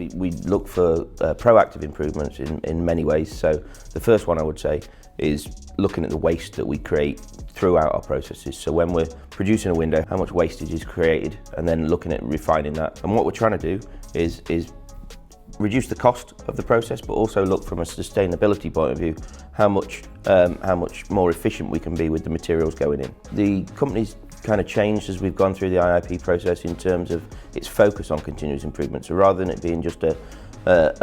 We look for proactive improvements in many ways. So the first one I would say is looking at the waste that we create throughout our processes. So when we're producing a window, how much wastage is created, and then looking at refining that. And what we're trying to do is reduce the cost of the process, but also look from a sustainability point of view, how much more efficient we can be with the materials going in. The company's kind of changed as we've gone through the IIP process in terms of its focus on continuous improvement. So rather than it being just a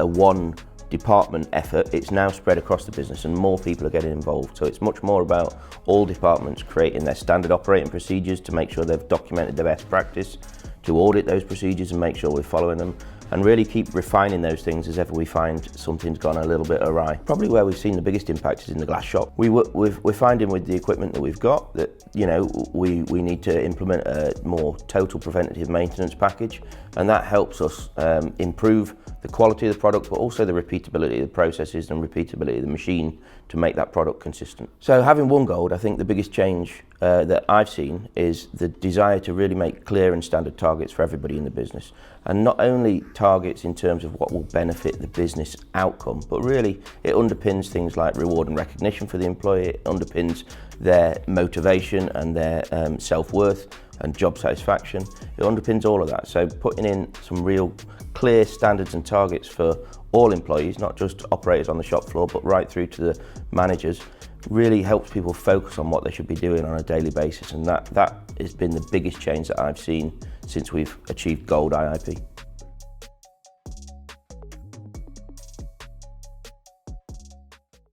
one department effort, it's now spread across the business and more people are getting involved. So it's much more about all departments creating their standard operating procedures to make sure they've documented the best practice, to audit those procedures and make sure we're following them, and really keep refining those things as ever we find something's gone a little bit awry. Probably where we've seen the biggest impact is in the glass shop. We're finding with the equipment that we've got that, you know, we need to implement a more total preventative maintenance package, and that helps us improve the quality of the product, but also the repeatability of the processes and repeatability of the machine to make that product consistent. So having won gold, I think the biggest change that I've seen is the desire to really make clear and standard targets for everybody in the business. And not only targets in terms of what will benefit the business outcome, but really it underpins things like reward and recognition for the employee, it underpins their motivation and their self-worth and job satisfaction. It underpins all of that. So putting in some real clear standards and targets for all employees, not just operators on the shop floor, but right through to the managers, really helps people focus on what they should be doing on a daily basis. And that has been the biggest change that I've seen since we've achieved Gold IIP.